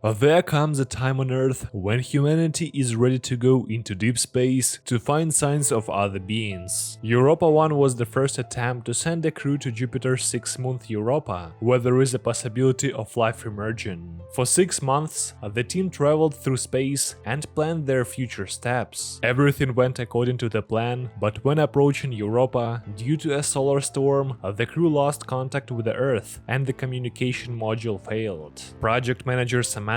There comes a time on Earth when humanity is ready to go into deep space to find signs of other beings. Europa 1 was the first attempt to send a crew to Jupiter's six-month Europa, where there is a possibility of life emerging. For 6 months, the team traveled through space and planned their future steps. Everything went according to the plan, but when approaching Europa, due to a solar storm, the crew lost contact with the Earth and the communication module failed. Project manager Samantha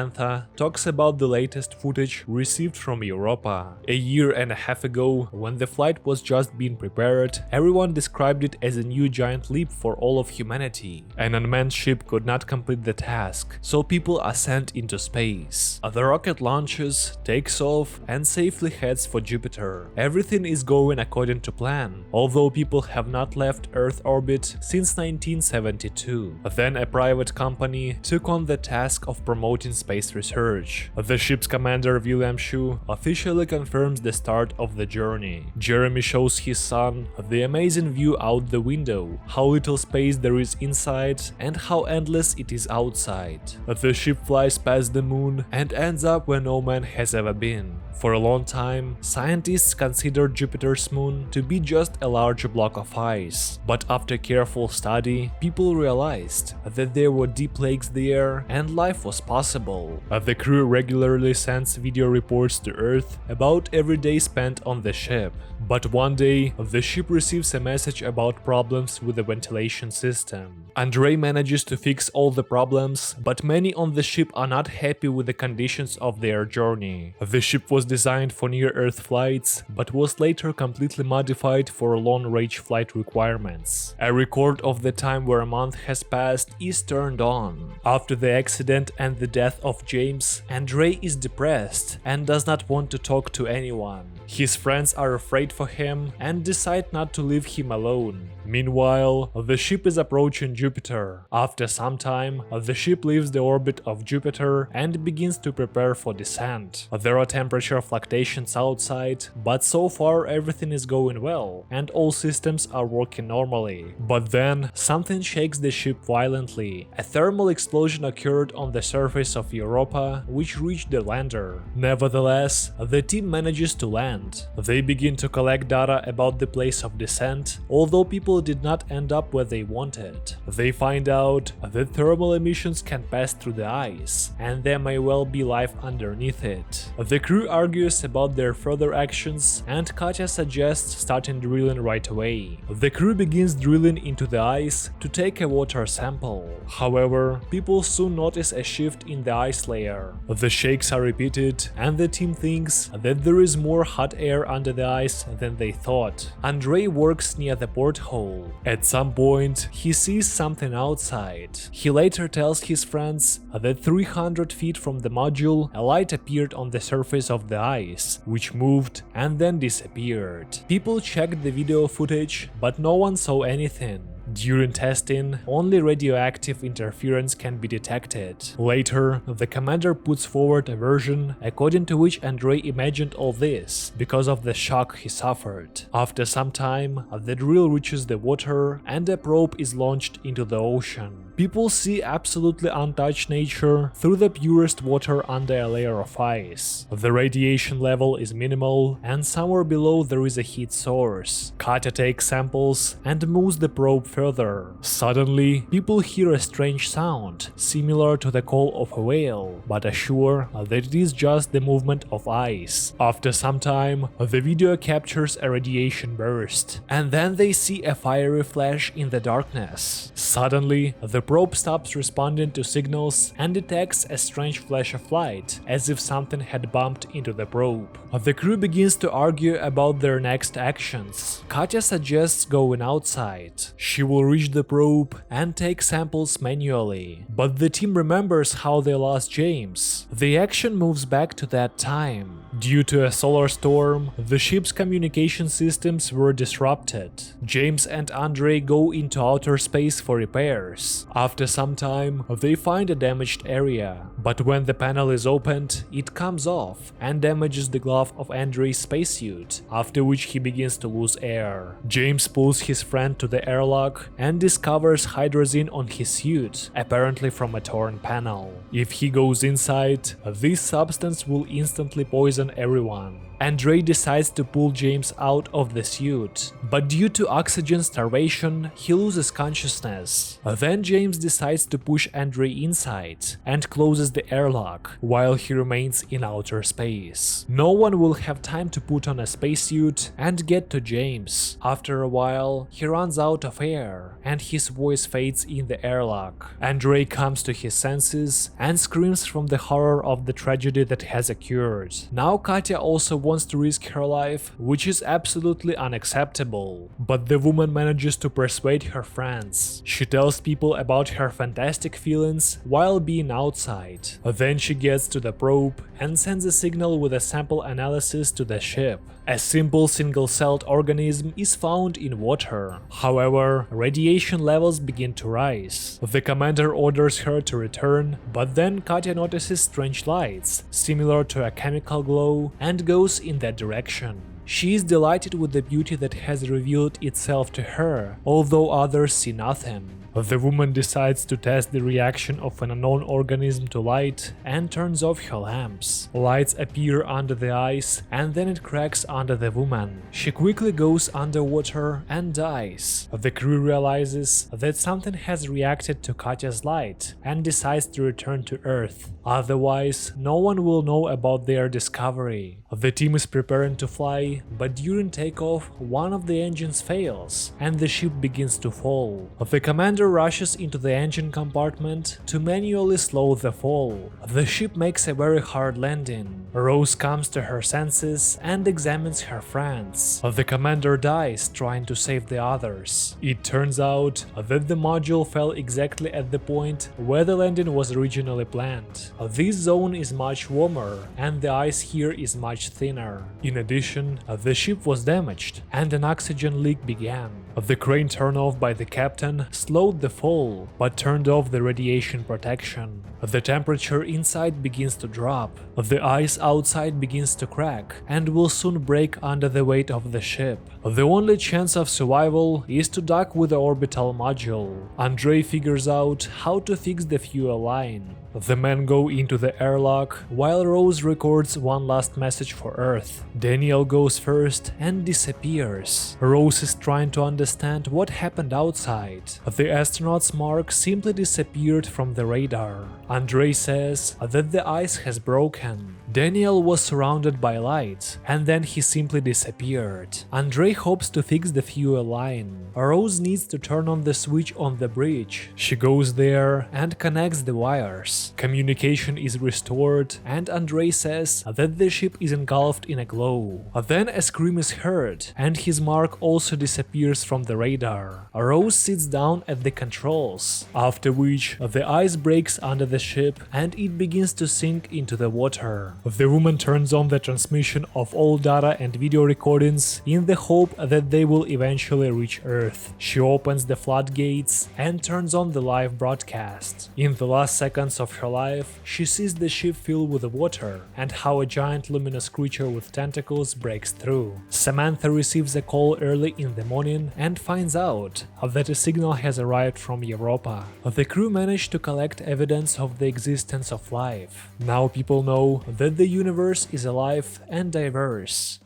talks about the latest footage received from Europa. A year and a half ago, when the flight was just being prepared, everyone described it as a new giant leap for all of humanity. An unmanned ship could not complete the task, so people are sent into space. The rocket launches, takes off, and safely heads for Jupiter. Everything is going according to plan, although people have not left Earth orbit since 1972. Then a private company took on the task of promoting space research. The ship's commander William Shu officially confirms the start of the journey. Jeremy shows his son the amazing view out the window, how little space there is inside and how endless it is outside. The ship flies past the moon and ends up where no man has ever been. For a long time, scientists considered Jupiter's moon to be just a large block of ice, but after careful study, people realized that there were deep lakes there and life was possible. The crew regularly sends video reports to Earth about every day spent on the ship. But one day, the ship receives a message about problems with the ventilation system. Andrei manages to fix all the problems, but many on the ship are not happy with the conditions of their journey. The ship was designed for near-Earth flights, but was later completely modified for long-range flight requirements. A record of the time where a month has passed is turned on. After the accident and the death of James, Andrei is depressed and does not want to talk to anyone. His friends are afraid for him and decide not to leave him alone. Meanwhile, the ship is approaching Jupiter. After some time, the ship leaves the orbit of Jupiter and begins to prepare for descent. There are temperature fluctuations outside, but so far everything is going well, and all systems are working normally. But then, something shakes the ship violently. A thermal explosion occurred on the surface of Europa, which reached the lander. Nevertheless, the team manages to land. They begin to collect data about the place of descent, although people did not end up where they wanted. They find out that thermal emissions can pass through the ice, and there may well be life underneath it. The crew argues about their further actions, and Katya suggests starting drilling right away. The crew begins drilling into the ice to take a water sample. However, people soon notice a shift in the ice layer. The shakes are repeated, and the team thinks that there is more hot air under the ice than they thought. Andrei works near the porthole. At some point, he sees something outside. He later tells his friends that 300 feet from the module, a light appeared on the surface of the ice, which moved and then disappeared. People checked the video footage, but no one saw anything. During testing, only radioactive interference can be detected. Later, the commander puts forward a version according to which Andrei imagined all this because of the shock he suffered. After some time, the drill reaches the water and a probe is launched into the ocean. People see absolutely untouched nature through the purest water under a layer of ice. The radiation level is minimal, and somewhere below there is a heat source. Katya takes samples and moves the probe further. Suddenly, people hear a strange sound, similar to the call of a whale, but are sure that it is just the movement of ice. After some time, the video captures a radiation burst, and then they see a fiery flash in the darkness. Suddenly, the probe stops responding to signals and detects a strange flash of light, as if something had bumped into the probe. The crew begins to argue about their next actions. Katya suggests going outside. She will reach the probe and take samples manually. But the team remembers how they lost James. The action moves back to that time. Due to a solar storm, the ship's communication systems were disrupted. James and Andrei go into outer space for repairs. After some time, they find a damaged area, but when the panel is opened, it comes off and damages the glove of Andrei's spacesuit, after which he begins to lose air. James pulls his friend to the airlock and discovers hydrazine on his suit, apparently from a torn panel. If he goes inside, light, this substance will instantly poison everyone. Andre decides to pull James out of the suit, but due to oxygen starvation, he loses consciousness. Then James decides to push Andre inside and closes the airlock, while he remains in outer space. No one will have time to put on a spacesuit and get to James. After a while, he runs out of air, and his voice fades in the airlock. Andre comes to his senses and screams from the horror of the tragedy that has occurred. Now Katya also wants to risk her life, which is absolutely unacceptable. But the woman manages to persuade her friends. She tells people about her fantastic feelings while being outside. Then she gets to the probe and sends a signal with a sample analysis to the ship. A simple single-celled organism is found in water. However, radiation levels begin to rise. The commander orders her to return, but then Katya notices strange lights, similar to a chemical glow, and goes in that direction. She is delighted with the beauty that has revealed itself to her, although others see nothing. The woman decides to test the reaction of an unknown organism to light and turns off her lamps. Lights appear under the ice and then it cracks under the woman. She quickly goes underwater and dies. The crew realizes that something has reacted to Katya's light and decides to return to Earth. Otherwise, no one will know about their discovery. The team is preparing to fly, but during takeoff, one of the engines fails and the ship begins to fall. The commander rushes into the engine compartment to manually slow the fall. The ship makes a very hard landing. Rose comes to her senses and examines her friends. The commander dies trying to save the others. It turns out that the module fell exactly at the point where the landing was originally planned. This zone is much warmer and the ice here is much thinner. In addition, the ship was damaged and an oxygen leak began. The crane turned off by the captain slowed the fall, but turned off the radiation protection. The temperature inside begins to drop. The ice outside begins to crack and will soon break under the weight of the ship. The only chance of survival is to dock with the orbital module. Andre figures out how to fix the fuel line. The men go into the airlock, while Rose records one last message for Earth. Daniel goes first and disappears. Rose is trying to understand what happened outside. The astronaut's mark simply disappeared from the radar. Andre says that the ice has broken. Daniel was surrounded by light, and then he simply disappeared. Andre hopes to fix the fuel line. Rose needs to turn on the switch on the bridge. She goes there and connects the wires. Communication is restored, and Andre says that the ship is engulfed in a glow. Then a scream is heard, and his mark also disappears from the radar. Rose sits down at the controls, after which the ice breaks under the ship and it begins to sink into the water. The woman turns on the transmission of all data and video recordings in the hope that they will eventually reach Earth. She opens the floodgates and turns on the live broadcast. In the last seconds of her life, she sees the ship fill with water and how a giant luminous creature with tentacles breaks through. Samantha receives a call early in the morning and finds out that a signal has arrived from Europa. The crew managed to collect evidence of the existence of life. Now people know that the universe is alive and diverse.